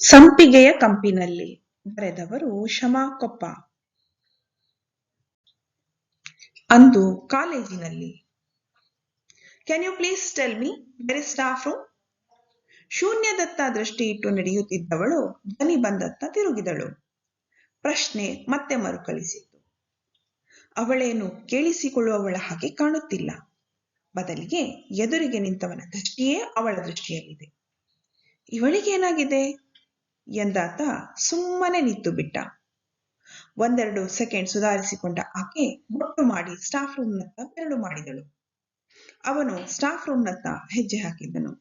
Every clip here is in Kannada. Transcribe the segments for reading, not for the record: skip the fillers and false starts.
ಸಂಪಿಗೆಯ ಕಂಪಿನಲ್ಲಿ. ಬರೆದವರು ಶಮಾ ಕೊಪ್ಪ. ಅಂದು ಕಾಲೇಜಿನಲ್ಲಿ. Can you please tell me where is staff room? ಶೂನ್ಯದತ್ತ ದೃಷ್ಟಿ ಇಟ್ಟು ನಡೆಯುತ್ತಿದ್ದವಳು ಧ್ವನಿ ಬಂದತ್ತ ತಿರುಗಿದಳು. ಪ್ರಶ್ನೆ ಮತ್ತೆ ಮರುಕಳಿಸಿತು. ಅವಳೇನು ಕೇಳಿಸಿಕೊಳ್ಳುವವಳ ಹಾಗೆ ಕಾಣುತ್ತಿಲ್ಲ. ಬದಲಿಗೆ ಎದುರಿಗೆ ನಿಂತವನ ದೃಷ್ಟಿಯೇ ಅವಳ ದೃಷ್ಟಿಯಲ್ಲಿದೆ. ಇವಳಿಗೇನಾಗಿದೆ ಎಂದಾತ ಸುಮ್ಮನೆ ನಿಂತು ಬಿಟ್ಟ. ಒಂದೆರಡು ಸೆಕೆಂಡ್ ಸುಧಾರಿಸಿಕೊಂಡ ಆಕೆ ಬೊಟ್ಟು ಮಾಡಿ ಸ್ಟಾಫ್ ರೂಮ್ನತ್ತ ಬೆರಳು ಮಾಡಿದಳು. ಅವನು ಸ್ಟಾಫ್ ರೂಮ್ನತ್ತ ಹೆಜ್ಜೆ ಹಾಕಿದ್ದನು.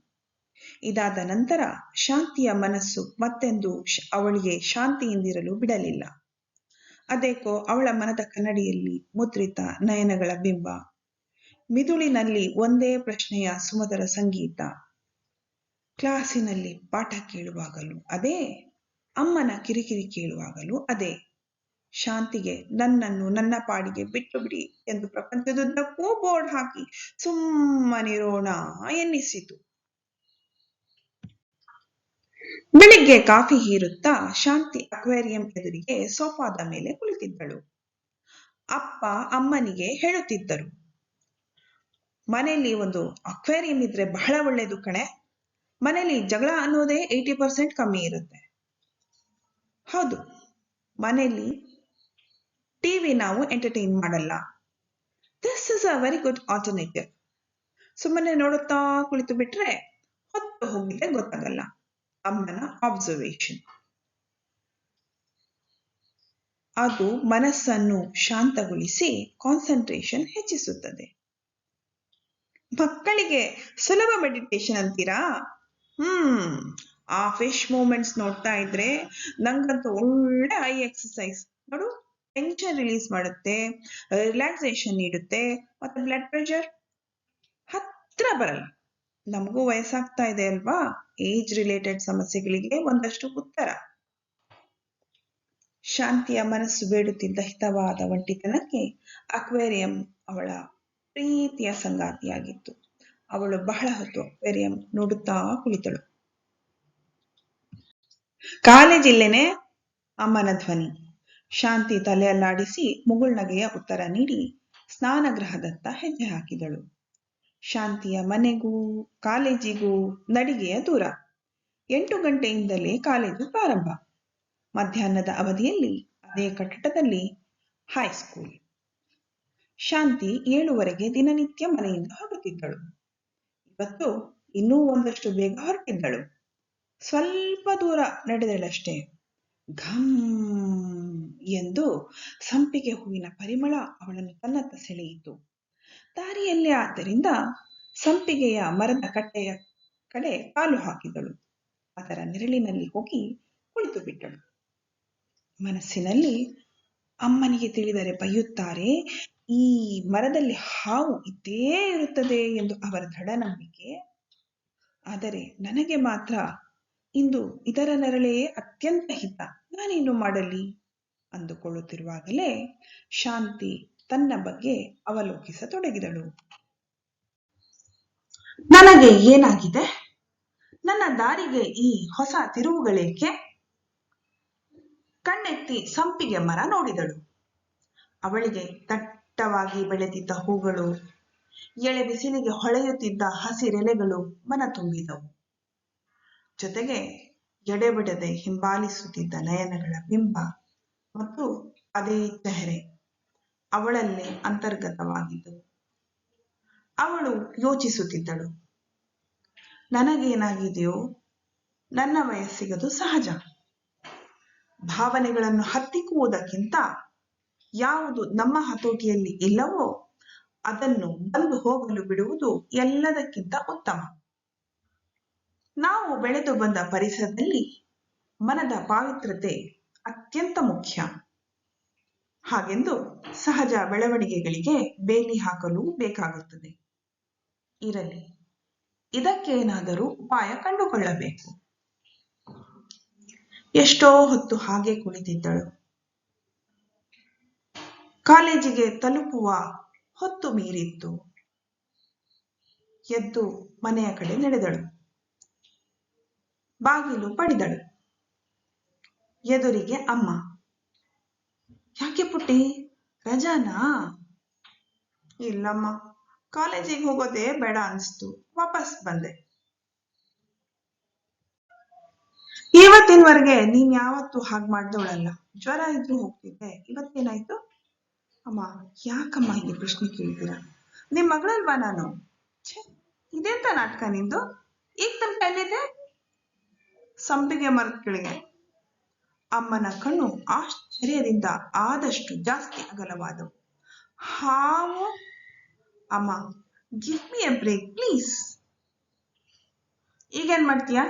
ಇದಾದ ನಂತರ ಶಾಂತಿಯ ಮನಸ್ಸು ಮತ್ತೆಂದು ಅವಳಿಗೆ ಶಾಂತಿಯಿಂದಿರಲು ಬಿಡಲಿಲ್ಲ. ಅದೇಕೋ ಅವಳ ಮನದ ಕನ್ನಡಿಯಲ್ಲಿ ಮುದ್ರಿತ ನಯನಗಳ ಬಿಂಬ, ಮಿದುಳಿನಲ್ಲಿ ಒಂದೇ ಪ್ರಶ್ನೆಯ ಸುಮಧುರ ಸಂಗೀತ. ಕ್ಲಾಸಿನಲ್ಲಿ ಪಾಠ ಕೇಳುವಾಗಲೂ ಅದೇ, ಅಮ್ಮನ ಕಿರಿಕಿರಿ ಕೇಳುವಾಗಲೂ ಅದೇ. ಶಾಂತಿಗೆ ನನ್ನನ್ನು ನನ್ನ ಪಾಡಿಗೆ ಬಿಟ್ಟು ಬಿಡಿ ಎಂದು ಪ್ರಪಂಚದುದ್ದಕ್ಕೂ ಬೋರ್ಡ್ ಹಾಕಿ ಸುಮ್ಮನಿರೋಣ ಎನ್ನಿಸಿತು. ಬೆಳಿಗ್ಗೆ ಕಾಫಿ ಹೀರುತ್ತಾ ಶಾಂತಿ ಅಕ್ವೇರಿಯಂ ಎದುರಿಗೆ ಸೋಫಾದ ಮೇಲೆ ಕುಳಿತಿದ್ದಳು. ಅಪ್ಪ ಅಮ್ಮನಿಗೆ ಹೇಳುತ್ತಿದ್ದರು, ಮನೆಯಲ್ಲಿ ಒಂದು ಅಕ್ವೇರಿಯಂ ಇದ್ರೆ ಬಹಳ ಒಳ್ಳೇದು ಕಣೆ. ಮನೇಲಿ ಜಗಳ ಅನ್ನೋದೇ 80% ಕಮ್ಮಿ ಇರುತ್ತೆ. ಹೌದು, ಮನೇಲಿ ಟಿವಿ ನಾವು ಎಂಟರ್ಟೈನ್ ಮಾಡಲ್ಲ. This is a very good alternative. ಸುಮ್ಮನೆ ನೋಡುತ್ತಾ ಕುಳಿತು ಬಿಟ್ರೆ ಹೊತ್ತು ಹೋಗಿದೆ ಗೊತ್ತಾಗಲ್ಲ. ಅಮ್ಮನ ಅಬ್ಸರ್ವೇಷನ್. ಅದು ಮನಸ್ಸನ್ನು ಶಾಂತಗೊಳಿಸಿ ಕಾನ್ಸಂಟ್ರೇಷನ್ ಹೆಚ್ಚಿಸುತ್ತದೆ. ಮಕ್ಕಳಿಗೆ ಸುಲಭ ಮೆಡಿಟೇಷನ್ ಅಂತೀರಾ? ಆ ಫಿಶ್ ಮೂಮೆಂಟ್ಸ್ ನೋಡ್ತಾ ಇದ್ರೆ ನಂಗಂತೂ ಒಳ್ಳೆ ಐ ಎಕ್ಸಸೈಸ್. ನೋಡು, ಟೆನ್ಷನ್ ರಿಲೀಸ್ ಮಾಡುತ್ತೆ, ರಿಲ್ಯಾಕ್ಸೇಷನ್ ನೀಡುತ್ತೆ, ಮತ್ತೆ ಬ್ಲಡ್ ಪ್ರೆಷರ್ ಹತ್ರ ಬರಲ್ಲ. ನಮಗೂ ವಯಸ್ಸಾಗ್ತಾ ಇದೆ ಅಲ್ವಾ? ಏಜ್ ರಿಲೇಟೆಡ್ ಸಮಸ್ಯೆಗಳಿಗೆ ಒಂದಷ್ಟು ಉತ್ತರ. ಶಾಂತಿಯ ಮನಸ್ಸು ಬೇಡುತ್ತಿದ್ದ ಹಿತವಾದ ಒಂಟಿತನಕ್ಕೆ ಅಕ್ವೇರಿಯಂ ಅವಳ ಪ್ರೀತಿಯ ಸಂಗಾತಿಯಾಗಿತ್ತು. ಅವಳು ಬಹಳ ಹೊತ್ತು ಅಕ್ವೇರಿಯಂ ನೋಡುತ್ತಾ ಕುಳಿತಳು. ಕಾಲೇಜಿಲ್ಲೇನೆ? ಅಮ್ಮನ ಧ್ವನಿ. ಶಾಂತಿ ತಲೆಯಲ್ಲಾಡಿಸಿ ಮುಗುಳ್ನಗೆಯ ಉತ್ತರ ನೀಡಿ ಸ್ನಾನಗೃಹದತ್ತ ಹೆಜ್ಜೆ ಹಾಕಿದಳು. ಶಾಂತಿಯ ಮನೆಗೂ ಕಾಲೇಜಿಗೂ ನಡಿಗೆಯ ದೂರ. 8 ಗಂಟೆಯಿಂದಲೇ ಕಾಲೇಜು ಪ್ರಾರಂಭ. ಮಧ್ಯಾಹ್ನದ ಅವಧಿಯಲ್ಲಿ ಅದೇ ಕಟ್ಟಡದಲ್ಲಿ ಹೈಸ್ಕೂಲ್. ಶಾಂತಿ 7:15ಗೆ ದಿನನಿತ್ಯ ಮನೆಯಿಂದ ಹೊರಡುತ್ತಿದ್ದಳು. ಇವತ್ತು ಇನ್ನೂ ಒಂದಷ್ಟು ಬೇಗ ಹೊರಟಿದ್ದಳು. ಸ್ವಲ್ಪ ದೂರ ನಡೆದಳಷ್ಟೇ. ಘಮ್ ಎಂದು ಸಂಪಿಗೆ ಹೂವಿನ ಪರಿಮಳ ಅವಳನ್ನು ತನ್ನತ್ತ ಸೆಳೆಯಿತು. ದಾರಿಯಲ್ಲೇ ಆದ್ದರಿಂದ ಸಂಪಿಗೆಯ ಮರದ ಕಟ್ಟೆಯ ಕಡೆ ಕಾಲು ಹಾಕಿದಳು. ಅದರ ನೆರಳಿನಲ್ಲಿ ಹೋಗಿ ಕುಳಿತು ಬಿಟ್ಟಳು. ಮನಸ್ಸಿನಲ್ಲಿ, ಅಮ್ಮನಿಗೆ ತಿಳಿದರೆ ಬೈಯುತ್ತಾರೆ, ಈ ಮರದಲ್ಲಿ ಹಾವು ಇದ್ದೇ ಇರುತ್ತದೆ ಎಂದು ಅವರ ದೃಢ ನಂಬಿಕೆ. ಆದರೆ ನನಗೆ ಮಾತ್ರ ಇಂದು ಇದರ ನೆರಳೇ ಅತ್ಯಂತ ಹಿತ. ನಾನೇನು ಮಾಡಲಿ ಅಂದುಕೊಳ್ಳುತ್ತಿರುವಾಗಲೇ ಶಾಂತಿ ತನ್ನ ಬಗ್ಗೆ ಅವಲೋಕಿಸತೊಡಗಿದಳು. ನನಗೆ ಏನಾಗಿದೆ? ನನ್ನ ದಾರಿಗೆ ಈ ಹೊಸ ತಿರುವುಗಳೇಕೆ? ಕಣ್ಣೆತ್ತಿ ಸಂಪಿಗೆ ಮರ ನೋಡಿದಳು. ಅವಳಿಗೆ ದಟ್ಟವಾಗಿ ಬೆಳೆದಿದ್ದ ಹೂಗಳು, ಎಳೆ ಬಿಸಿಲಿಗೆ ಹೊಳೆಯುತ್ತಿದ್ದ ಹಸಿರೆಲೆಗಳು ಮನ ತುಂಬಿದವು. ಜೊತೆಗೆ ಎಡೆಬಿಡದೆ ಹಿಂಬಾಲಿಸುತ್ತಿದ್ದ ನಯನಗಳ ಬಿಂಬ ಮತ್ತು ಅದೇ ಚೆಹರೆ ಅವಳಲ್ಲೇ ಅಂತರ್ಗತವಾಗಿದ್ದವು. ಅವಳು ಯೋಚಿಸುತ್ತಿದ್ದಳು, ನನಗೇನಾಗಿದೆಯೋ? ನನ್ನ ವಯಸ್ಸಿಗದು ಸಹಜ. ಭಾವನೆಗಳನ್ನು ಹತ್ತಿಕ್ಕುವುದಕ್ಕಿಂತ ಯಾವುದು ನಮ್ಮ ಹತೋಟಿಯಲ್ಲಿ ಇಲ್ಲವೋ ಅದನ್ನು ಬಂದು ಹೋಗಲು ಬಿಡುವುದು ಎಲ್ಲದಕ್ಕಿಂತ ಉತ್ತಮ. ನಾವು ಬೆಳೆದು ಬಂದ ಪರಿಸರದಲ್ಲಿ ಮನದ ಪಾವಿತ್ರತೆ ಅತ್ಯಂತ ಮುಖ್ಯ. ಹಾಗೆಂದು ಸಹಜ ಬೆಳವಣಿಗೆಗಳಿಗೆ ಬೇಲಿ ಹಾಕಲು ಬೇಕಾಗುತ್ತದೆ. ಇರಲಿ, ಇದಕ್ಕೇನಾದರೂ ಉಪಾಯ ಕಂಡುಕೊಳ್ಳಬೇಕು. ಎಷ್ಟೋ ಹೊತ್ತು ಹಾಗೆ ಕುಳಿತಿದ್ದಳು. ಕಾಲೇಜಿಗೆ ತಲುಪುವ ಹೊತ್ತು ಮೀರಿತ್ತು. ಎದ್ದು ಮನೆಯ ಕಡೆ ನಡೆದಳು. ಬಾಗಿಲು ಬಡಿದಳು. ಎದುರಿಗೆ ಅಮ್ಮ. ಯಾಕೆ ಪುಟ್ಟಿ, ರಜಾನಾ? ಇಲ್ಲಮ್ಮ, ಕಾಲೇಜಿಗೆ ಹೋಗೋದೇ ಬೇಡ ಅನಿಸ್ತು, ವಾಪಸ್ ಬಂದೆ. ಇವತ್ತಿನವರೆಗೆ ನೀನ್ ಯಾವತ್ತೂ ಹಾಗೆ ಮಾಡ್ದವಳಲ್ಲ. ಜ್ವರ ಇದ್ರೂ ಹೋಗ್ತಿದ್ದೆ, ಇವತ್ತೇನಾಯ್ತು? ಅಮ್ಮ, ಯಾಕಮ್ಮ ಹೀಗೆ ಪ್ರಶ್ನೆ ಕೇಳ್ತೀರಾ? ನಿಮ್ ಮಗಳಲ್ವಾ ನಾನು? ಇದೆಂತ ನಾಟಕ ನಿಂದು? ಈಗ ತನಕ ಎಲ್ಲಿದೆ? ಸಂಪಿಗೆ ಮರದ ಕೆಳಗೆ. ಅಮ್ಮನ ಕಣ್ಣು ಆಶ್ಚರ್ಯದಿಂದ ಆದಷ್ಟು ಜಾಸ್ತಿ ಅಗಲವಾದವು. ಹಾವು? ಅಮ್ಮ, give me a break please. ಈಗೇನ್ ಮಾಡ್ತೀಯಾ?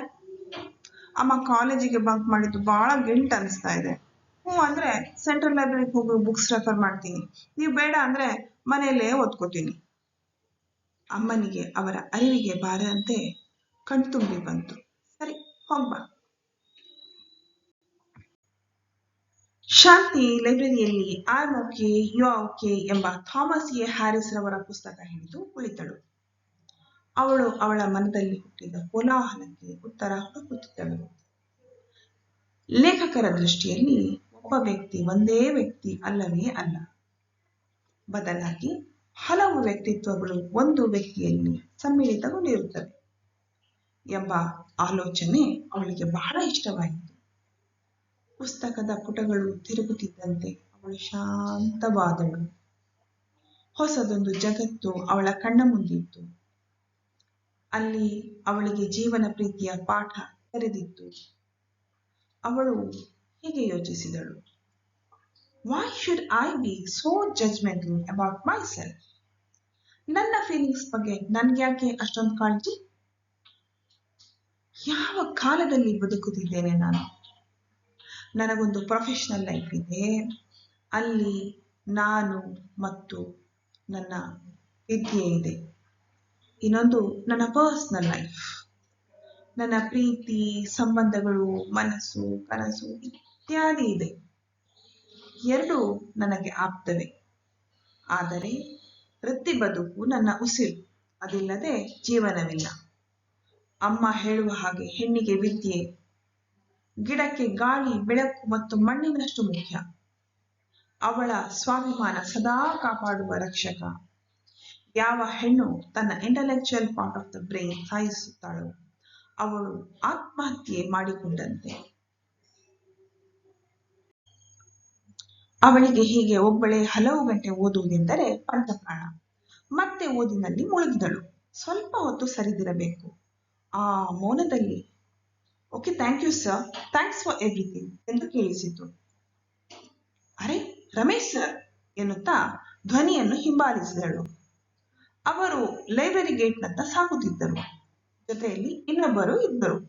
ಅಮ್ಮ, ಕಾಲೇಜಿಗೆ ಬಂಕ್ ಮಾಡಿದ್ದು ಬಹಳ ಗಿಲ್ಟ್ ಅನಿಸ್ತಾ ಇದೆ. ಅಂದ್ರೆ ಸೆಂಟ್ರಲ್ ಲೈಬ್ರರಿಗೆ ಹೋಗಿ ಬುಕ್ಸ್ ರೆಫರ್ ಮಾಡ್ತೀನಿ, ನೀವು ಬೇಡ ಅಂದ್ರೆ ಮನೆಯಲ್ಲೇ ಓದ್ಕೋತೀನಿ. ಅಮ್ಮನಿಗೆ ಅವರ ಅರಿವಿಗೆ ಬಾರದಂತೆ ಕಣ್ತುಂಬಿ ಬಂತು. ಸರಿ, ಹೋಗ್ಬಾ. ಶಾಂತಿ ಲೈಬ್ರರಿಯಲ್ಲಿ ಐ ಓಕೆ ಯು ಓಕೆ ಎಂಬ ಥಾಮಸ್ ಎ ಹ್ಯಾರಿಸ್ ರವರ ಪುಸ್ತಕ ಹಿಡಿದು ಕುಳಿತಳು. ಅವಳು ಅವಳ ಮನದಲ್ಲಿ ಹುಟ್ಟಿದ ಕೋಲಾಹಲಕ್ಕೆ ಉತ್ತರ ಹುಡುಕುತ್ತಿದ್ದಳು. ಲೇಖಕರ ದೃಷ್ಟಿಯಲ್ಲಿ ಒಬ್ಬ ವ್ಯಕ್ತಿ ಒಂದೇ ವ್ಯಕ್ತಿ ಅಲ್ಲವೇ ಅಲ್ಲ, ಬದಲಾಗಿ ಹಲವು ವ್ಯಕ್ತಿತ್ವಗಳು ಒಂದು ವ್ಯಕ್ತಿಯಲ್ಲಿ ಸಮ್ಮಿಳಿತಗೊಂಡಿರುತ್ತವೆ ಎಂಬ ಆಲೋಚನೆ ಅವಳಿಗೆ ಬಹಳ ಇಷ್ಟವಾಯಿತು. ಪುಸ್ತಕದ ಪುಟಗಳು ತಿರುಗುತ್ತಿದ್ದಂತೆ ಅವಳು ಶಾಂತವಾದಳು. ಹೊಸದೊಂದು ಜಗತ್ತು ಅವಳ ಕಣ್ಣ ಮುಂದಿತ್ತು. ಅಲ್ಲಿ ಅವಳಿಗೆ ಜೀವನ ಪ್ರೀತಿಯ ಪಾಠ ತೆರೆದಿತ್ತು. ಅವಳು ಹೀಗೆ ಯೋಚಿಸಿದಳು, why should I be so judgmental about myself? ನನ್ನ ಫೀಲಿಂಗ್ಸ್ ಬಗ್ಗೆ ನನ್ಗ್ಯಾಕೆ ಅಷ್ಟೊಂದು ಕಾಳಜಿ? ಯಾವ ಕಾಲದಲ್ಲಿ ಬದುಕುತ್ತಿದ್ದೇನೆ ನಾನು? ನನಗೊಂದು ಪ್ರೊಫೆಷನಲ್ ಲೈಫ್ ಇದೆ, ಅಲ್ಲಿ ನಾನು ಮತ್ತು ನನ್ನ ವಿದ್ಯೆ ಇದೆ. ಇನ್ನೊಂದು ನನ್ನ ಪರ್ಸನಲ್ ಲೈಫ್, ನನ್ನ ಪ್ರೀತಿ, ಸಂಬಂಧಗಳು, ಮನಸ್ಸು, ಕನಸು ಇತ್ಯಾದಿ ಇದೆ. ಎರಡು ನನಗೆ ಆಪ್ತವೆ. ಆದರೆ ವೃತ್ತಿ ಬದುಕು ನನ್ನ ಉಸಿರು, ಅದಿಲ್ಲದೆ ಜೀವನವಿಲ್ಲ. ಅಮ್ಮ ಹೇಳುವ ಹಾಗೆ ಹೆಣ್ಣಿಗೆ ವಿದ್ಯೆ, ಗಿಡಕ್ಕೆ ಗಾಳಿ, ಬೆಳಕು ಮತ್ತು ಮಣ್ಣಿನಷ್ಟು ಮುಖ್ಯ. ಅವಳ ಸ್ವಾಭಿಮಾನ ಸದಾ ಕಾಪಾಡುವ ರಕ್ಷಕ. ಯಾವ ಹೆಣ್ಣು ತನ್ನ intellectual part of the brain ಸಾಯಿಸುತ್ತಾಳೋ ಅವಳು ಆತ್ಮಹತ್ಯೆ ಮಾಡಿಕೊಂಡಂತೆ. ಅವಳಿಗೆ ಹೀಗೆ ಒಬ್ಬಳೇ ಹಲವು ಗಂಟೆ ಓದುವುದೆಂದರೆ ಪಂಚಪ್ರಾಣ. ಮತ್ತೆ ಓದಿನಲ್ಲಿ ಮುಳುಗಿದಳು. ಸ್ವಲ್ಪ ಹೊತ್ತು ಸರಿದಿರಬೇಕು. ಆ ಮೌನದಲ್ಲಿ okay, thank you sir, thanks for everything ಎಂದು ಕೇಳಿಸಿತು. ಅರೆ, ರಮೇಶ್ ಸರ್ ಎನ್ನುತ್ತಾ ಧ್ವನಿಯನ್ನು ಹಿಂಬಾಲಿಸಿದಳು. ಅವರು ಲೈಬ್ರರಿ ಗೇಟ್ನತ್ತ ಸಾಗುತ್ತಿದ್ದರು. ಜೊತೆಯಲ್ಲಿ ಇನ್ನೊಬ್ಬರು ಇದ್ದರು.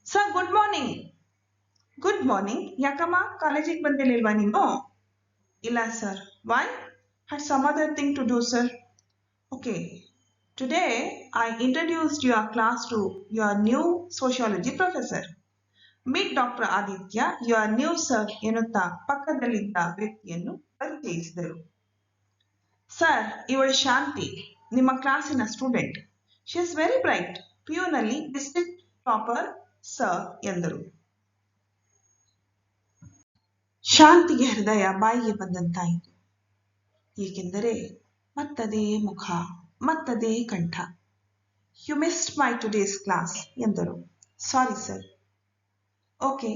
Sir, good morning. Good morning. ಯಾಕಮ್ಮ, ಕಾಲೇಜಿಗೆ ಬಂದಿರಲಿಲ್ವಾ ನೀನು? ಇಲ್ಲ sir. Why? Had some other thing to do sir. Okay, today I introduced your class to your new sociology professor. Meet Dr. Aditya, your new sir ಎನ್ನುತ್ತಾ ಪಕ್ಕದಲ್ಲಿದ್ದ ವ್ಯಕ್ತಿಯನ್ನು ಪರಿಚಯಿಸಿದರು. ಸರ್, ಇವಳು ಶಾಂತಿ, ನಿಮ್ಮ ಕ್ಲಾಸಿನ student. She is very bright. ಪಿಯುನಲ್ಲಿ ಡಿಸ್ಟ್ರಿಕ್ಟ್ ಟಾಪರ್ ಸರ್ ಎಂದರು. ಶಾಂತಿಗೆ ಹೃದಯ ಬಾಯಿಗೆ ಬಂದಂತಾಯಿತು. ಏಕೆಂದರೆ ಮತ್ತದೇ ಮುಖ, ಮತ್ತದೇ ಕಂಠ. You missed my today's class ಎಂದರು. Sorry sir. Okay,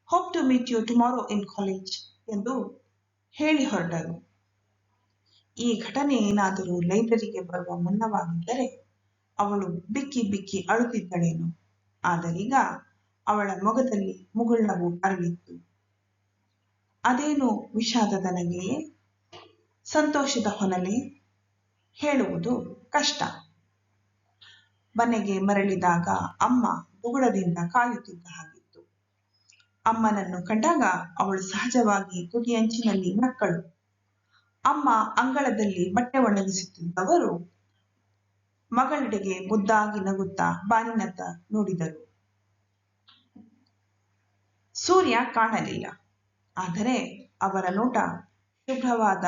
hope to meet you tomorrow in college ಎಂದು ಹೇಳಿ ಹೊರಟರು. ಈ ಘಟನೆ ಏನಾದರೂ ಲೈಬ್ರರಿಗೆ ಬರುವ ಮುನ್ನವಾಗಿದ್ದರೆ ಅವಳು ಬಿಕ್ಕಿ ಬಿಕ್ಕಿ ಅಳುತ್ತಿದ್ದಳೇನು. ಆದರೀಗ ಅವಳ ಮೊಗದಲ್ಲಿ ಮುಗುಳ್ನಗು ಅರಳಿತ್ತು. ಅದೇನು ವಿಷಾದದ ನಗೆಯೇ, ಸಂತೋಷದ ಹೊನಲೆ, ಹೇಳುವುದು ಕಷ್ಟ. ಮನೆಗೆ ಮರಳಿದಾಗ ಅಮ್ಮ ಬುಗುಡದಿಂದ ಕಾಯುತ್ತಿದ್ದ ಹಾಗಿತ್ತು. ಅಮ್ಮನನ್ನು ಕಂಡಾಗ ಅವಳು ಸಹಜವಾಗಿ ತುಟಿಯಂಚಿನಲ್ಲಿ ನಕ್ಕಳು. ಅಮ್ಮ ಅಂಗಳದಲ್ಲಿ ಬಟ್ಟೆ ಒಣಗಿಸುತ್ತಿದ್ದವರು ಮಗಳೆಡೆಗೆ ಮುದ್ದಾಗಿ ನಗುತ್ತಾ ಬಾನಿನತ್ತ ನೋಡಿದರು. ಸೂರ್ಯ ಕಾಣಲಿಲ್ಲ. ಆದರೆ ಅವರ ನೋಟ ಶುಭ್ರವಾದ,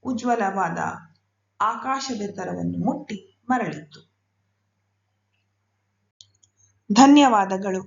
ಉಜ್ವಲವಾದ ಆಕಾಶದೆತ್ತರವನ್ನು ಮುಟ್ಟಿ ಮರಳಿತ್ತು. ಧನ್ಯವಾದಗಳು.